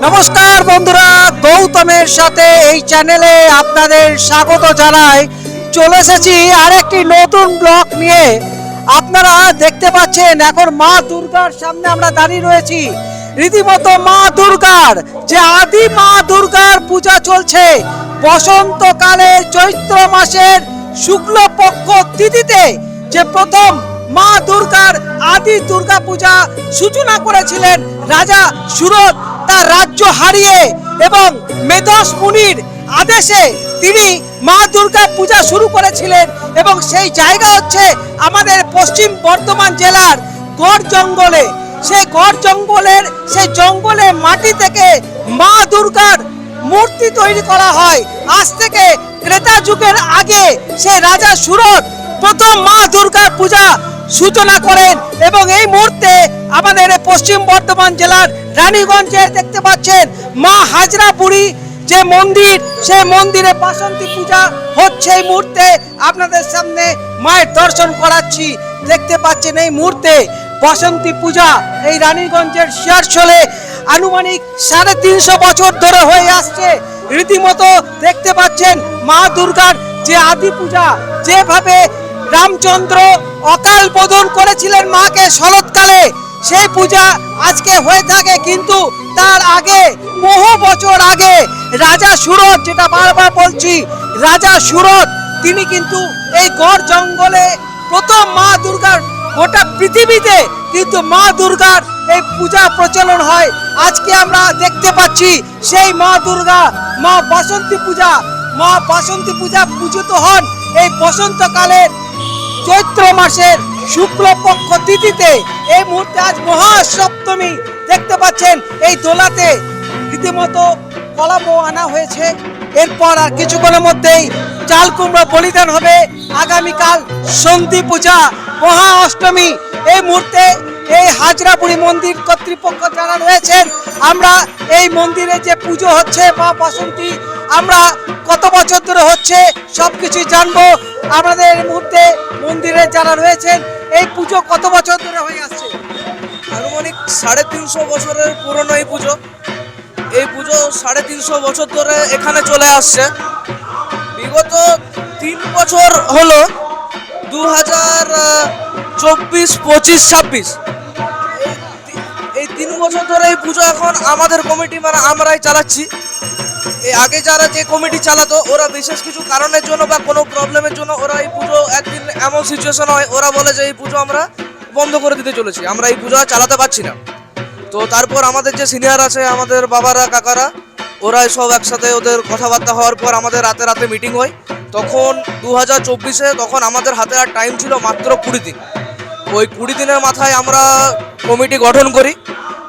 নমস্কার বন্ধুরা, গৌতমের সাথে এই চ্যানেলে আপনাদের স্বাগত জানাই। চলে এসেছি আরেকটি নতুন ব্লগ নিয়ে। আপনারা দেখতে পাচ্ছেন এখন মা দুর্গার সামনে আমরা দাঁড়িয়ে রয়েছি। রীতিমতো মা দুর্গার যে আদি মা দুর্গার পূজা চলছে বসন্তকালে চৈত্র মাসের শুক্লপক্ষ তিথিতে। যে প্রথম মা দুর্গার আদি দুর্গা পূজা সূচনা করেছিলেন রাজা সুরত তার রাজ্য হারিয়ে, এবং মেধস মুনির আদেশে তিনি মা দুর্গা পূজা শুরু করেছিলেন। এবং সেই জায়গা হচ্ছে আমাদের পশ্চিম বর্ধমান জেলার গড় জঙ্গলে। সেই গড় জঙ্গলের সেই জঙ্গলের মাটি থেকে মা দুর্গার মূর্তি তৈরি করা হয়। আজ থেকে ত্রেতা যুগের আগে সেই রাজা সুরত প্রথম মা দুর্গার পূজা সূচনা করেন। এবং এই মুহূর্তে আমাদের পশ্চিম বর্ধমান জেলার রানীগঞ্জে দেখতে পাচ্ছেন মা হাজরা বুড়ি যে মন্দির, সেই মন্দিরে বাসন্তী পূজা হচ্ছে। এই মুহূর্তে আপনাদের সামনে মায়ের দর্শন করাচ্ছি। দেখতে পাচ্ছেন এই মুহূর্তে বাসন্তী পূজা এই রানীগঞ্জের শিয়ারশোলে আনুমানিক 350 বছর ধরে হয়ে আসছে। রীতিমতো দেখতে পাচ্ছেন মা দুর্গার যে আদি পূজা, যেভাবে রামচন্দ্র অকাল বোধন করেছিলেন মাকে শরৎকালে, সেই পূজা আজকে হয়ে থাকে। কিন্তু তার আগে বহু বছর আগে রাজা সুরত, যেটা বারবার বলছি, রাজা সুরত তিনি কিন্তু এই গড় জঙ্গলে প্রথম মা দুর্গার গোটা পৃথিবীতে কিন্তু মা দুর্গার এই পূজা প্রচলন হয়। আজকে আমরা দেখতে পাচ্ছি সেই মা দুর্গা মা বাসন্তী পূজা। মা বাসন্তী পূজা পূজিত হন এই বসন্তকালের চৈত্র মাসের শুক্লপক্ষ তিথিতে। এই মুহূর্তে আজ মহাসপ্তমী। দেখতে পাচ্ছেন এই দোলাতে রীতিমতো কলামও আনা হয়েছে। এরপর আর কিছুক্ষণের মধ্যেই চাল কুমড়ো বলিদান হবে। আগামীকাল সন্ধি পূজা, মহা অষ্টমী। এই মুহূর্তে এই হাজরাপুরি মন্দির কর্তৃপক্ষ যারা রয়েছেন, আমরা এই মন্দিরে যে পুজো হচ্ছে মা বাসন্তী, আমরা কত বছর ধরে হচ্ছে সবকিছু জানবো। আমাদের এই মুহূর্তে মন্দিরে যারা রয়েছেন, এই পুজো কত বছর ধরে হয়ে আসছে? আনুমানিক 350 বছরের পুরনো এই পুজো। এই পুজো 350 বছর ধরে এখানে চলে আসছে। বিগত 3 বছর হলো 2024, 25, 26 এই 3 বছর ধরে এই পুজো এখন আমাদের কমিটি মানে আমরাই চালাচ্ছি। এই আগে যারা যে কমিটি চালাতো, ওরা বিশেষ কিছু কারণের জন্য বা কোনো প্রবলেমের জন্য ওরা এই পুজো একদিন এমন সিচুয়েশন হয়, ওরা বলে যে এই পুজো আমরা বন্ধ করে দিতে চলেছি, আমরা এই পুজো চালাতে পারছি না। তো তারপর আমাদের যে সিনিয়র আছে, আমাদের বাবারা কাকারা, ওরা সব একসাথে ওদের কথাবার্তা হওয়ার পর আমাদের রাতে রাতে মিটিং হয়। তখন 2024-এ তখন আমাদের হাতে আর টাইম ছিল মাত্র 20 দিন। ওই 20 দিনের মাথায় আমরা কমিটি গঠন করি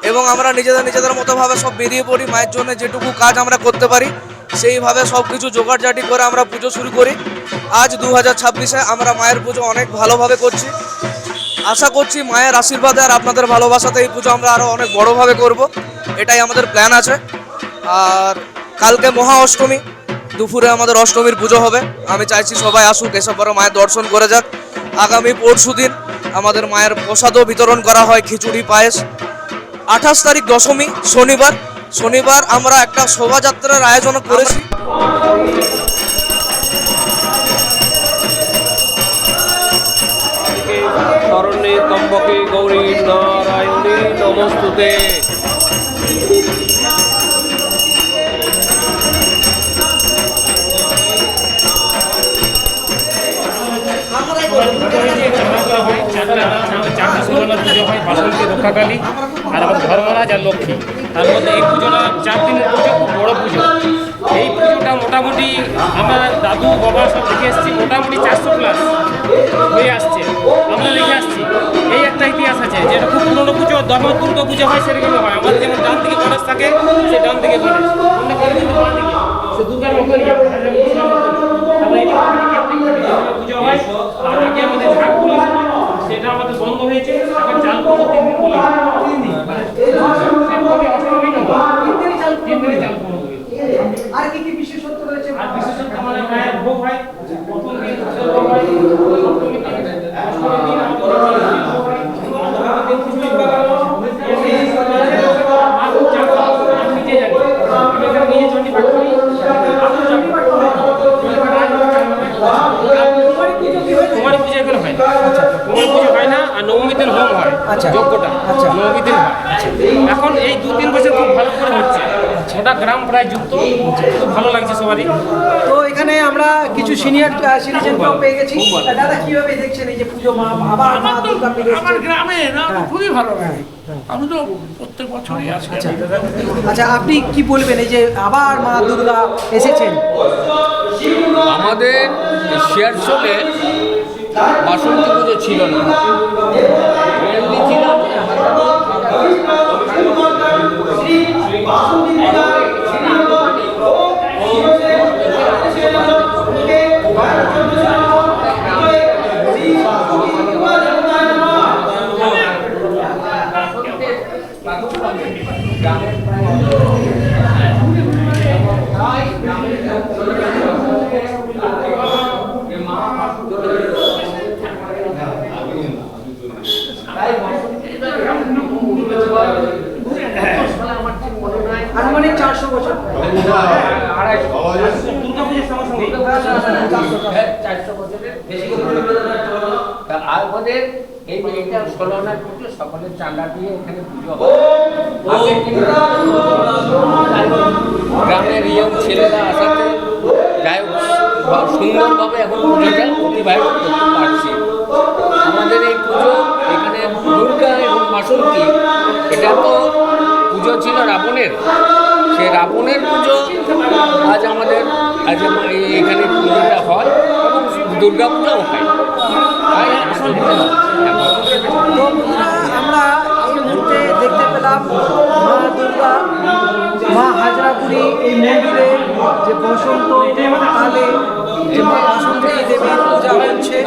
এবং আমরা নিজেদের মতোভাবে সব বেরিয়ে পড়ি। মায়ের জন্য যেটুকু কাজ আমরা করতে পারি সেইভাবে সব কিছু জোগাড়জাটি করে আমরা পুজো শুরু করি। আজ 2026-এ আমরা মায়ের পুজো অনেক ভালোভাবে করছি। আশা করছি মায়ের আশীর্বাদে আর আপনাদের ভালোবাসাতে এই পুজো আমরা আরও অনেক বড়োভাবে করব, এটাই আমাদের প্ল্যান আছে। আর কালকে মহা অষ্টমী, দুপুরে আমাদের অষ্টমীর পুজো হবে। আমি চাইছি সবাই আসুক, এসব বড় মায়ের দর্শন করে যাক। আগামী পরশু দিন আমাদের মায়ের প্রসাদও বিতরণ করা হয়, খিচুড়ি পায়েস। 28 তারিখ দশমী, শনিবার আমরা একটা শোভাযাত্রার আয়োজন করেছি। শরণ্যে ত্রম্বকে গৌরী নারায়ণী নমস্তুতে। চারটা পুজোর পুজো হয়, বাসন্তী, রক্ষাকালী আর আমাদের ধর্মরাজ আর লক্ষ্মী। তার মধ্যে এই পুজোটা 4 দিনের পুজো, খুব বড়ো পুজো। এই পুজোটা মোটামুটি আমরা দাদু বাবা সব দেখে এসেছি, মোটামুটি 400+ হয়ে আসছে, আমরা দেখে আসছি। এই একটা ইতিহাস আছে, যেটা খুব পুরনো পুজো, দুর্গা পুজো হয় সেরকমই হয়। আমাদের যেমন ডান দিকে গণেশ থাকে, সে ডান দিকে গণেশ, সে দুর্গার মতনই পুজো হয়। আর আগে আমাদের ঝাঁকগুলো সেটা আমাদের বন্ধ হয়েছে, এখন চাল করবো 3 দিন বলি, 3 দিন আর কি কি বিশেষত্ব রয়েছে? আর বিশেষত্ব মানে মায়ের ভোগ হয়, প্রথম দিন ভোগ হয়, সপ্তমী দিন, অষ্টমী দিন আমাদের ভোগ হয়, দিন খিচুড়ি পাওয়া হয়। মা খুব চাপ, আমি নিজে জানি গোটা গ্রাম প্রায় যুক্ত, খুব ভালো লাগছে সবারই। তো এখানে আমরা কিছু সিনিয়র সিটিজেনকেও পেয়ে গেছি। দাদা কিভাবে দেখছেন এই যে পুজো আবার মা দুর্গা ফিরে আমার এসেছে? গ্রামে না খুবই ভালো লাগে, আমি তো প্রত্যেক বছরই আসি। আচ্ছা, আপনি কি বলবেন এই যে আবার মা দুর্গা এসেছেন? আমাদের শেয়ারশোলে বাসন্তী পুজো ছিল না, মেনলি ছিল আনুমানিক 400 বছর। আমাদের এই মেয়েটা 16 পুজো সকলের চাঁদা দিয়ে এখানে পুজো হয়। আগে কিন্তু গ্রামের ইয়ং ছেলেরা আসাতে যাই হোক সুন্দরভাবে এখন পুজোটা অতিবাহিত করতে পারছি। আমাদের এই পুজো এখানে দুর্গা এবং বাসন্তী, এটা তো পুজো ছিল রাবণের, সেই রাবণের পুজো আজ আমাদের এখানে পুজোটা হয় এবং দুর্গা পূজাও হয়। তো বন্ধুরা, আমরা এই মুহূর্তে দেখতে পেলাম মা দুর্গা, মা হাজরাপুরি এই মন্দিরে যে বসন্ত কালে যে মা বাসন্তী দেবীর পূজা হচ্ছে,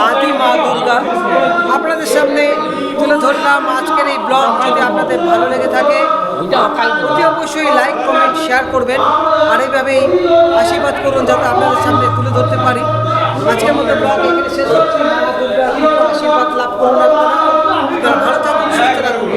আদি মা দুর্গা। আপনাদের সামনে তুলে ধরলাম আজকের এই ব্লগ। যদি আপনাদের ভালো লেগে থাকে অতি অবশ্যই লাইক, কমেন্ট, শেয়ার করবেন, আর এইভাবেই আশীর্বাদ করুন যাতে আপনাদের সামনে তুলে ধরতে পারি। আজকের মতো ব্লগ এখানে শেষ করছি। মা দুর্গা আশীর্বাদ লাভ করুন আপনারা। ভালো থাকুন, সুস্থ থাকুন।